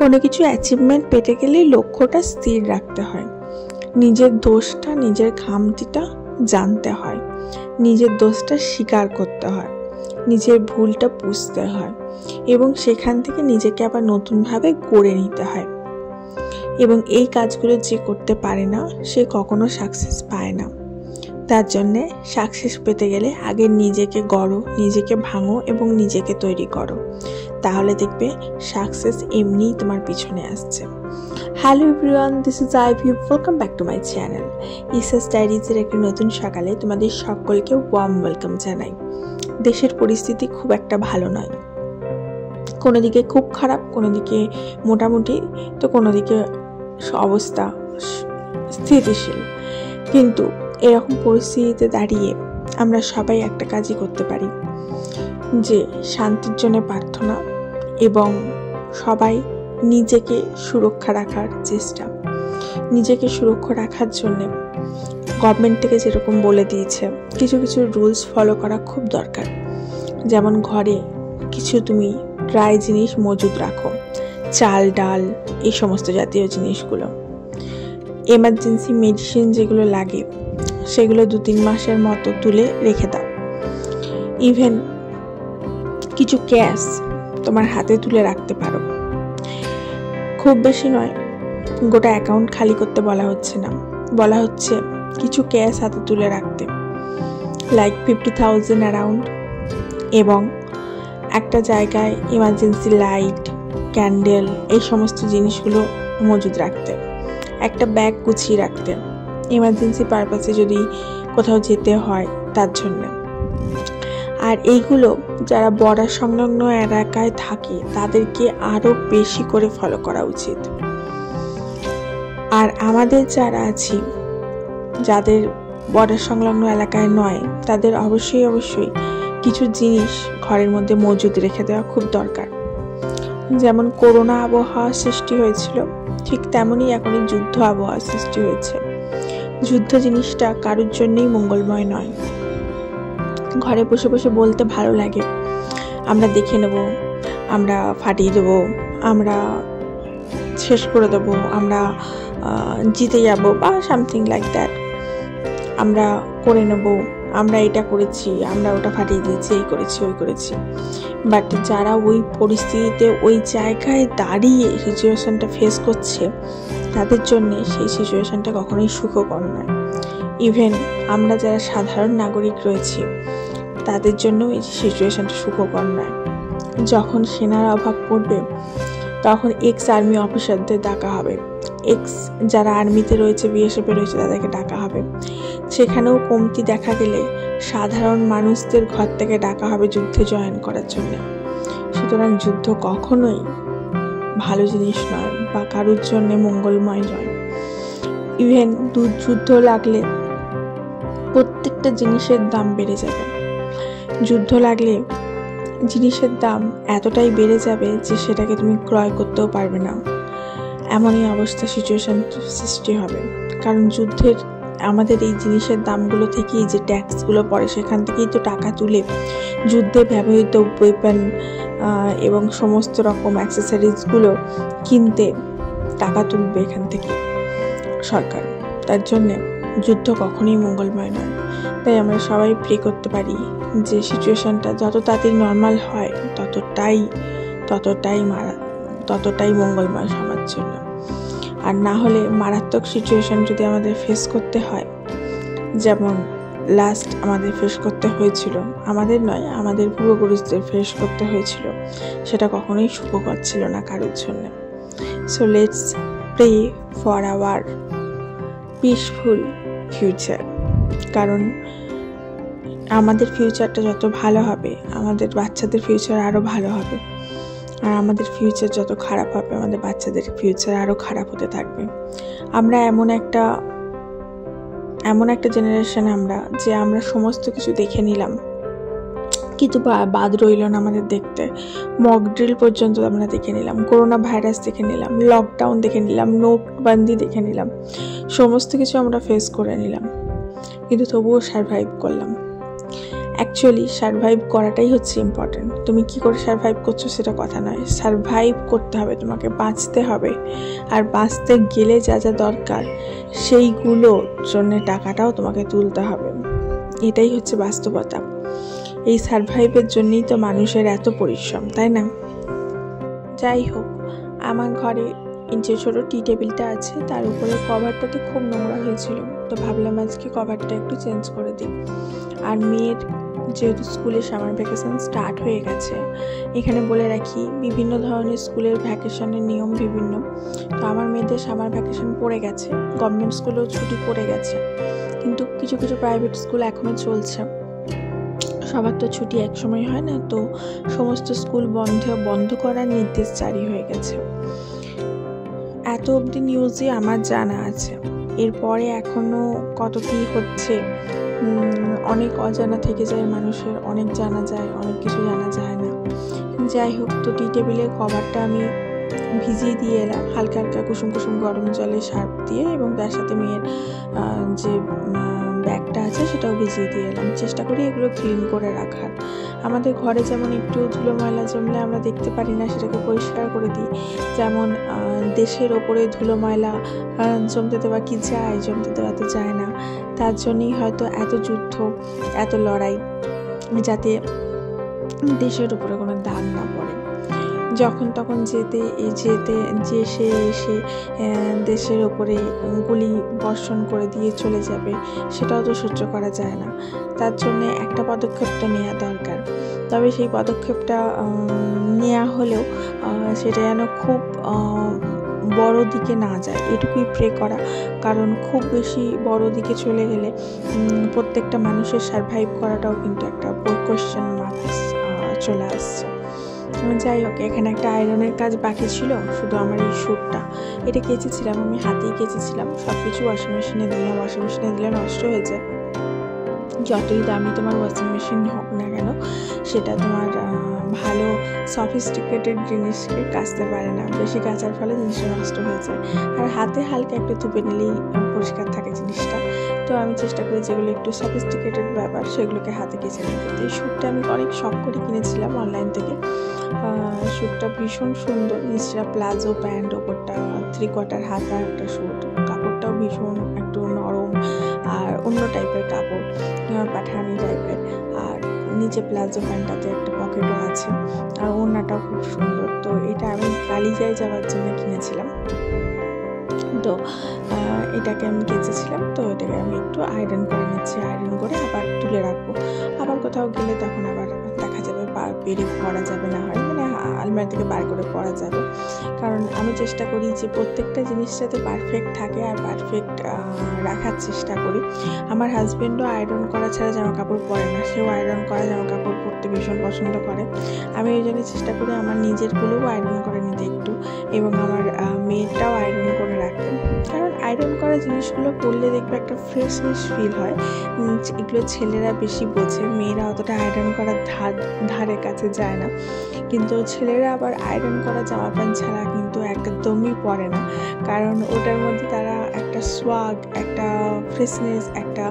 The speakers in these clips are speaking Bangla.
কোনো কিছু অ্যাচিভমেন্ট পেতে গেলে লক্ষ্যটা স্থির রাখতে হয়, নিজের দোষটা, নিজের খামতিটা জানতে হয়, নিজের দোষটা স্বীকার করতে হয়, নিজের ভুলটা বুঝতে হয় এবং সেখান থেকে নিজেকে আবার নতুনভাবে গড়ে নিতে হয়। এবং এই কাজগুলো যে করতে পারে না সে কখনো সাকসেস পায় না। তার জন্যে সাকসেস পেতে গেলে আগে নিজেকে গড়ো, নিজেকে ভাঙো এবং নিজেকে তৈরি করো, তাহলে দেখবে সাকসেস এমনিই তোমার পিছনে আসছে। Hello everyone, this is Ivy, welcome back to my channel. ইসাস ডায়েরিজের একটি নতুন সকালে তোমাদের সকলকে ওয়ার্ম ওয়েলকাম জানাই। দেশের পরিস্থিতি খুব একটা ভালো নয়, কোনো দিকে খুব খারাপ, কোনো দিকে মোটামুটি, তো কোনো দিকে অবস্থা স্থিতিশীল। কিন্তু এরকম পরিস্থিতিতে দাঁড়িয়ে আমরা সবাই একটা কাজই করতে পারি, যে শান্তির জন্য প্রার্থনা এবং সবাই নিজেকে সুরক্ষা রাখার চেষ্টা। নিজেকে সুরক্ষা রাখার জন্য গভর্নমেন্ট থেকে যেরকম বলে দিয়েছে কিছু কিছু রুলস ফলো করা খুব দরকার। যেমন ঘরে কিছু তুমি ড্রাই জিনিস মজুদ রাখো, চাল ডাল এই সমস্ত জাতীয় জিনিসগুলো। এমার্জেন্সি মেডিসিন যেগুলো লাগে সেগুলো 2-3 মাসের মতো তুলে রেখে দাও। ইভেন কিছু ক্যাশ তোমার হাতে তুলে রাখতে পারো। খুব বেশি নয়, গোটা অ্যাকাউন্ট খালি করতে বলা হচ্ছে না, বলা হচ্ছে কিছু ক্যাশ হাতে তুলে রাখতে, লাইক 50,000 অ্যারাউন্ড। এবং একটা জায়গায় ইমার্জেন্সি লাইট, ক্যান্ডেল এই সমস্ত জিনিসগুলো মজুদ রাখতে, একটা ব্যাগ গুছিয়ে রাখতে, ইমার্জেন্সি পারপাসে যদি কোথাও যেতে হয় তার জন্য। আর এইগুলো যারা বর্ডার সংলগ্ন এলাকায় থাকে তাদেরকে আরও বেশি করে ফলো করা উচিত। আর আমাদের যারা আছি, যাদের বর্ডার সংলগ্ন এলাকায় নয়, তাদের অবশ্যই কিছু জিনিস ঘরের মধ্যে মজুদ রেখে দেওয়া খুব দরকার। যেমন করোনা আবহাওয়া সৃষ্টি হয়েছিল, ঠিক তেমনই এখনই যুদ্ধ আবহাওয়া সৃষ্টি হয়েছে। যুদ্ধ জিনিসটা কারোর জন্যই মঙ্গলময় নয়। ঘরে বসে বসে বলতে ভালো লাগে, আমরা দেখে নেব, আমরা ফাটিয়ে দেবো, আমরা শেষ করে দেবো, আমরা জিতে যাব বা সামথিং লাইক দ্যাট, আমরা করে নেব, আমরা এটা করেছি, আমরা ওটা ফাটিয়ে দিয়েছি, এই করেছি ওই করেছি। বাট যারা ওই পরিস্থিতিতে ওই জায়গায় দাঁড়িয়ে সিচুয়েশনটা ফেস করছে তাদের জন্যে সেই সিচুয়েশনটা কখনোই সুখকর নয়। ইভেন আমরা যারা সাধারণ নাগরিক রয়েছি তাদের জন্য এই সিচুয়েশনটা সুখকর নয়। যখন সেনার অভাব পড়বে তখন এক্স আর্মি অফিসারদের ডাকা হবে, এক্স যারা আর্মিতে রয়েছে, বিএসএফে রয়েছে তাদেরকে ডাকা হবে। সেখানেও কমতি দেখা গেলে সাধারণ মানুষদের ঘর থেকে ডাকা হবে যুদ্ধে জয়েন করার জন্য। সুতরাং যুদ্ধ কখনোই ভালো জিনিস নয় বা কারোর জন্য মঙ্গলময় নয়। ইভেন যুদ্ধ লাগলে প্রত্যেকটা জিনিসের দাম বেড়ে যাবে। যুদ্ধ লাগলে জিনিসের দাম এতটাই বেড়ে যাবে যে সেটাকে তুমি ক্রয় করতেও পারবে না, এমনই অবস্থা সিচুয়েশন সৃষ্টি হবে। কারণ যুদ্ধের আমাদের এই জিনিসের দামগুলো থেকেই যে ট্যাক্সগুলো পড়ে সেখান থেকেই তো টাকা তুলে যুদ্ধে ব্যবহৃত ওয়েপন এবং সমস্ত রকম অ্যাক্সেসরিজগুলো কিনতে টাকা তুলবে এখান থেকে সরকার। তার জন্যে যুদ্ধ কখনোই মঙ্গলময় নয়। তাই আমরা সবাই প্রে করতে পারি যে সিচুয়েশনটা যত তাড়াতাড়ি নর্মাল হয় ততটাই মঙ্গলময় সমাজ জন্য। আর না হলে মারাত্মক সিচুয়েশন যদি আমাদের ফেস করতে হয়, যেমন লাস্ট আমাদের ফেস করতে হয়েছিল, আমাদের নয় আমাদের পূর্বপুরুষদের ফেস করতে হয়েছিল, সেটা কখনোই সুখকর ছিল না কারোর জন্য। So let's pray for our peaceful future. কারণ আমাদের ফিউচারটা যত ভালো হবে আমাদের বাচ্চাদের ফিউচার আরও ভালো হবে, আর আমাদের ফিউচার যত খারাপ হবে আমাদের বাচ্চাদের ফিউচার আরও খারাপ হতে থাকবে। আমরা এমন একটা জেনারেশন যে আমরা সমস্ত কিছু দেখে নিলাম, কিন্তু বাদ রইল না আমাদের দেখতে। মক ড্রিল পর্যন্ত আমরা দেখে নিলাম, করোনা ভাইরাস দেখে নিলাম, লকডাউন দেখে নিলাম, নোটবন্দি দেখে নিলাম, সমস্ত কিছু আমরা ফেস করে নিলাম, কিন্তু তবুও সারভাইভ করলাম। অ্যাকচুয়ালি সারভাইভ করাটাই হচ্ছে ইম্পর্টেন্ট। তুমি কি করে সারভাইভ করছো সেটা কথা নয়, সারভাইভ করতে হবে, তোমাকে বাঁচতে হবে। আর বাঁচতে গেলে যা যা দরকার সেইগুলোর জন্য টাকাটাও তোমাকে তুলতে হবে। এটাই হচ্ছে বাস্তবতা। এই সারভাইভের জন্যই তো মানুষের এত পরিশ্রম, তাই না? যাই হোক, আমার ঘরে যে ছোটো টি টেবিলটা আছে তার উপরে কভারটাতে খুব নোংরা হয়েছিল, তো ভাবলাম আজকে কভারটা একটু চেঞ্জ করে দিই। আর মেয়ের যেহেতু স্কুলে সামার ভ্যাকেশন স্টার্ট হয়ে গেছে, এখানে বলে রাখি বিভিন্ন ধরনের স্কুলের ভ্যাকেশনের নিয়ম বিভিন্ন। তো আমার মেয়েদের সামার ভ্যাকেশন পড়ে গেছে, গভর্নমেন্ট স্কুলেও ছুটি পড়ে গেছে, কিন্তু কিছু কিছু প্রাইভেট স্কুল এখনও চলছে। সবার তো ছুটি এক সময় হয় না, তো সমস্ত স্কুল বন্ধ করার নির্দেশ জারি হয়ে গেছে। এত অবধি নিউজই আমার জানা আছে, এরপরে এখনও কত কী হচ্ছে অনেক অজানা থেকে যায় মানুষের, অনেক জানা যায়, অনেক কিছু জানা যায় না। যাই হোক, তো টি টেবিলের কভারটা আমি ভিজিয়ে দিয়ে এলাম হালকা হালকা কুসুম কুসুম গরম জলে সার্ফ দিয়ে, এবং তার সাথে মেয়ের যে ব্যাগটা আছে সেটাও ভিজিয়ে দিয়ে এলাম। চেষ্টা করি এগুলো ক্লিন করে রাখার। আমাদের ঘরে যেমন একটু ধুলো ময়লা জমলে আমরা দেখতে পারি না, সেটাকে পরিষ্কার করে দিই। যেমন দেশের ওপরে ধুলো ময়লা জমতে দেওয়া কি যায়, জমতে দেওয়া তো যায় না। তার জন্যই হয়তো এত যুদ্ধ, এত লড়াই, যাতে দেশের উপরে কোনো দাগ না পড়ে। যখন তখন যেতে এসে দেশের ওপরে গুলি বর্ষণ করে দিয়ে চলে যাবে, সেটাও তো সহ্য করা যায় না। তার জন্যে একটা পদক্ষেপটা নেওয়া দরকার। তবে সেই পদক্ষেপটা নেওয়া হলেও সেটা যেন খুব বড় দিকে না যায়, এটুকুই প্রে করা। কারণ খুব বেশি বড় দিকে চলে গেলে প্রত্যেকটা মানুষের সারভাইভ করাটাও কিন্তু একটা কোয়েশ্চেন মার্কস চলে আসছে। যাই হোক, এখানে একটা আয়রনের কাজ বাকি ছিল, শুধু আমার এই স্যুটটা। এটা কেচেছিলাম, আমি হাতেই কেচেছিলাম। সব কিছু ওয়াশিং মেশিনে দিলাম, ওয়াশিং মেশিনে দিলে নষ্ট হয়ে যায়। যতই দামি তোমার ওয়াশিং মেশিন হোক না কেন, সেটা তোমার ভালো সফিস্টিকেটেড জিনিসকে কাচতে পারে না, বেশি কাচার ফলে জিনিসটা নষ্ট হয়ে যায়। আর হাতে হালকা একটু ধুপে নিলেই পরিষ্কার থাকে জিনিসটা। তো আমি চেষ্টা করি যেগুলো একটু সফিস্টিকেটেড ব্যাপার সেগুলোকে হাতে কেচে নিতে। তো এই স্যুটটা আমি অনেক শখ করে কিনেছিলাম অনলাইন থেকে। স্যুটটা ভীষণ সুন্দর, নিচটা প্লাজো প্যান্ট, ওপরটা 3/4 হাতা একটা স্যুট। কাপড়টাও ভীষণ একটু নরম আর অন্য টাইপের কাপড়, পাঠানি টাইপের। আর নিচে প্লাজো প্যান্টটাতে একটা পকেটও আছে, আর ওড়নাটাও খুব সুন্দর। তো এটা আমি কালিজায় যাওয়ার জন্য কিনেছিলাম। তো এটাকে আমি কেচেছিলাম, তো এটাকে আমি একটু আয়রন করে নিচ্ছি। আয়রন করে আবার তুলে রাখবো। আবার কোথাও গেলে তখন আবার দেখা যাবে বেরিয়ে পরা যাবে না হয়, মানে আলমারি থেকে বার করে পরা যাবে। কারণ আমি চেষ্টা করি যে প্রত্যেকটা জিনিস যাতে পারফেক্ট থাকে, আর পারফেক্ট রাখার চেষ্টা করি। আমার হাজব্যান্ডও আয়রন করা ছাড়া জামা কাপড় পরে না, সেও আয়রন করা জামা কাপড় পরতে ভীষণ পছন্দ করে। আমি ওই জন্য চেষ্টা করি আমার নিজেরগুলোও আয়রন করে নিতে একটু, এবং আমার মেয়েরটাও আয়রন করে রাখতে। কারণ আয়রন করা জিনিসগুলো পরলে দেখবে একটা ফ্রেশনেস ফিল হয়। এগুলো ছেলেরা বেশি বোঝে, মেয়েরা অতটা আয়রন করার ধারে কাছে যায় না। কিন্তু ছেলেরা আবার আয়রন করা জামা প্যান্ট ছাড়া কিন্তু একদমই পরে না, কারণ ওটার মধ্যে তারা একটা সোয়াগ, একটা ফ্রেশনেস, একটা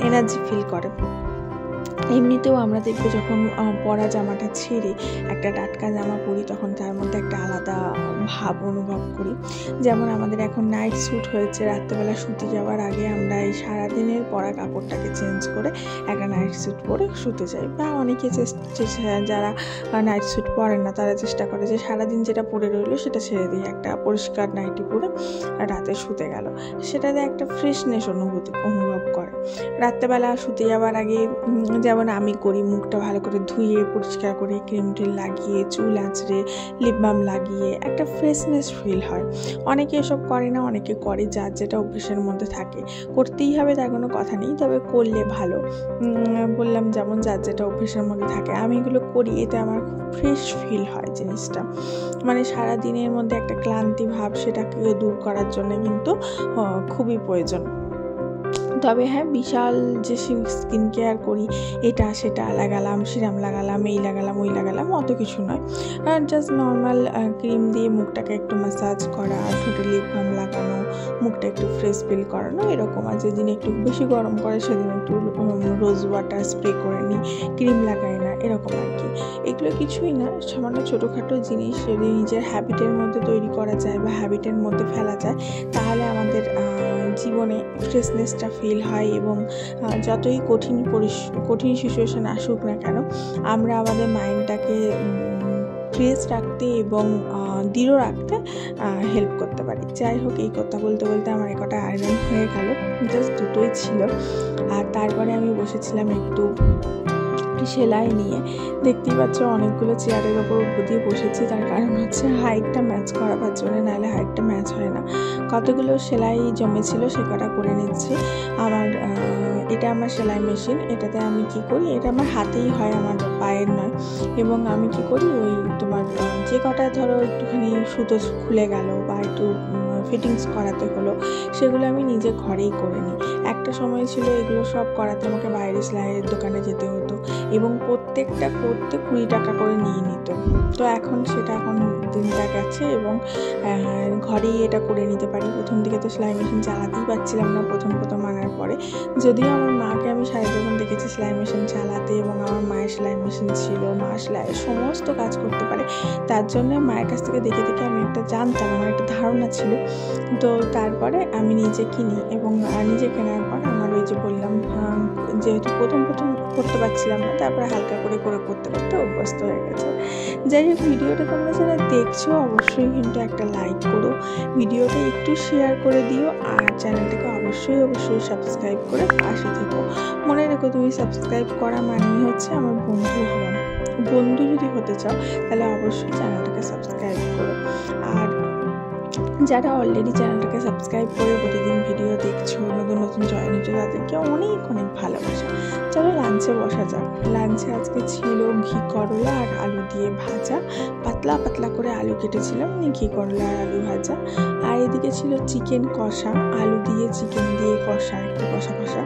এনার্জি ফিল করে। এমনিতেও আমরা দেখবে যখন পরা জামাটা ছেড়ে একটা টাটকা জামা পরি, তখন তার মধ্যে একটা আলাদা ভাব অনুভব করি। যেমন আমাদের এখন নাইট স্যুট হয়েছে, রাত্রেবেলা শুতে যাওয়ার আগে আমরা এই সারাদিনের পরা কাপড়টাকে চেঞ্জ করে একটা নাইট স্যুট পরে শুতে যাই। বা অনেকে যারা নাইট স্যুট পরেন না, তারা চেষ্টা করে যে সারাদিন যেটা পরে রইলো সেটা ছেড়ে দিয়ে একটা পরিষ্কার নাইটি পরে রাতে শুতে গেল, সেটাতে একটা ফ্রেশনেস অনুভব করে। রাত্রেবেলা শুতে যাওয়ার আগে যেমন আমি করি, মুখটা ভালো করে ধুয়ে পরিষ্কার করে ক্রিম টিল লাগিয়ে, চুল আঁচড়ে, লিপ বাম লাগিয়ে একটা ফ্রেশনেস ফিল হয়। অনেকে এসব করে না, অনেকে করে, যার যেটা অভ্যেসের মধ্যে থাকে। করতেই হবে তার কোনো কথা নেই, তবে করলে ভালো। বললাম যেমন যার যেটা অভ্যেসের মধ্যে থাকে, আমি এগুলো করি, এতে আমার খুব ফ্রেশ ফিল হয় জিনিসটা। মানে সারা দিনের মধ্যে একটা ক্লান্তি ভাব, সেটাকে দূর করার জন্য কিন্তু খুবই প্রয়োজন। তবে হ্যাঁ, বিশাল যে স্কিন কেয়ার করি, এটা সেটা লাগালাম, সিরাম লাগালাম, এই লাগালাম, ওই লাগালাম, অত কিছু নয়। জাস্ট নর্মাল ক্রিম দিয়ে মুখটাকে একটু ম্যাসাজ করা, ঠোঁটে লিপ বাম লাগানো, মুখটা একটু ফ্রেশ ফিল করানো, এরকম। আর যেদিন একটু বেশি গরম করে সেদিন একটু রোজ ওয়াটার স্প্রে করে নিই, ক্রিম লাগাই না, এরকম আর কি। এগুলো কিছুই না, সামান্য ছোটোখাটো জিনিস যদি নিজের হ্যাবিটের মধ্যে তৈরি করা যায় বা হ্যাবিটের মধ্যে ফেলা যায়, তাহলে আমাদের জীবনে ফ্রেশনেসটা ফিল হয় এবং যতই কঠিন সিচুয়েশান আসুক না কেন, আমরা আমাদের মাইন্ডটাকে ফ্রেশ রাখতে এবং দৃঢ় রাখতে হেল্প করতে পারি। যাই হোক, এই কথা বলতে বলতে আমার একটা আয়রন হয়ে গেল, জাস্ট দুটোই ছিল। আর তারপরে আমি বসেছিলাম একটু সেলাই নিয়ে। দেখতেই পাচ্ছ অনেকগুলো চেয়ারের ওপর উপর দিয়ে বসেছি, তার কারণ হচ্ছে হাইটটা ম্যাচ করাবার জন্য, নাহলে হাইটটা ম্যাচ হয় না। কতগুলো সেলাই জমেছিল সে কটা করে নিচ্ছি। এটা আমার সেলাই মেশিন, এটাতে আমি কি করি, এটা আমার হাতেই হয়, আমার পায়ের নয়। এবং আমি কি করি, ওই তোমার যে কটা ধরো একটুখানি সুতো খুলে গেল বা একটু ফিটিংস করাতে হলো, সেগুলো আমি নিজে ঘরেই করে নিই। একটা সময় ছিল এগুলো সব করাতে আমাকে বাইরে সেলাইয়ের দোকানে যেতে হতো এবং প্রত্যেকটা করতে 20 টাকা করে নিয়ে নিত। তো এখন দিনটা গেছে এবং ঘরেই এটা করে নিতে পারি। প্রথম দিকে তো সেলাই মেশিন চালাতেই পারছিলাম না, প্রথম আনার পরে। যদিও আমার মাকে আমি সারা জীবন দেখেছি সেলাই মেশিন চালাতে এবং আমার মায়ের সেলাই মেশিন ছিল, মা সেলাইয়ের সমস্ত কাজ করতে পারে, তার জন্য মায়ের কাছ থেকে দেখে আমি একটা জানতাম, আমার একটা ধারণা ছিল। তো তারপরে আমি নিজে কিনি এবং নিজে কেনার পর আমার ওই যে বললাম, যেহেতু প্রথম করতে পারছিলাম না, তারপরে হালকা করে করতে অভ্যস্ত হয়ে গেছে। যাই হোক, ভিডিওটা তোমরা যারা দেখছো অবশ্যই কিন্তু একটা লাইক করো, ভিডিওটা একটু শেয়ার করে দিও, আর চ্যানেলটাকে অবশ্যই সাবস্ক্রাইব করে পাশে থেকো। মনে রেখো, তুমি সাবস্ক্রাইব করা মানেই হচ্ছে আমার বন্ধু হওয়া। বন্ধু যদি হতে চাও তাহলে অবশ্যই চ্যানেলটাকে সাবস্ক্রাইব করো। আর যারা অলরেডি চ্যানেলটাকে সাবস্ক্রাইব করে প্রতিদিন ভিডিও দেখছো, নতুন জয়েন হচ্ছে, তাদেরকে অনেক ভালোবাসা। চলো লাঞ্চে বসা যাক। লাঞ্চে আজকে ছিল ঘি করলা আর আলু দিয়ে ভাজা, পাতলা করে আলু কেটেছিলাম, ঘি করলা আর আলু ভাজা। আর এদিকে ছিল চিকেন কষা, আলু দিয়ে চিকেন দিয়ে কষা, একটু কষা।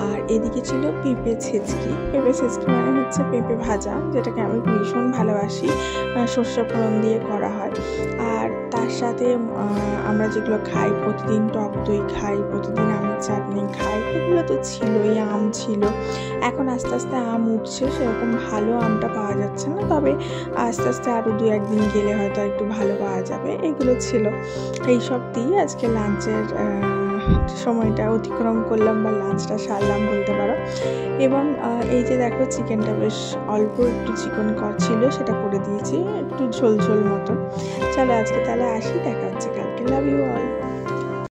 আর এদিকে ছিল পেঁপে ছেঁচকি মানে হচ্ছে পেঁপে ভাজা, যেটাকে আমি ভীষণ ভালোবাসি, সর্ষে ফোড়ন দিয়ে করা হয়। আর তার সাথে আমরা যেগুলো খাই প্রতিদিন, টক দই খাই, প্রতিদিন আমের চাটনি খাই, এগুলো তো ছিলই। আম ছিল, এখন আস্তে আস্তে আম উঠছে, সেরকম ভালো আমটা পাওয়া যাচ্ছে না, তবে আস্তে আস্তে আরও 2-1 দিন গেলে হয়তো একটু ভালো পাওয়া যাবে। এগুলো ছিল, এইসব দিয়ে আজকে লাঞ্চের সময়টা অতিক্রম করলাম বা লাঞ্চটা সারলাম বলতে পারো। এবং এই যে দেখো, চিকেনটা বেশ অল্প একটু চিকেন ছিল, সেটা করে দিয়েছি একটু ঝোল মতো। চলো আজকে তাহলে আসি, দেখা হচ্ছে কালকে। Love you all.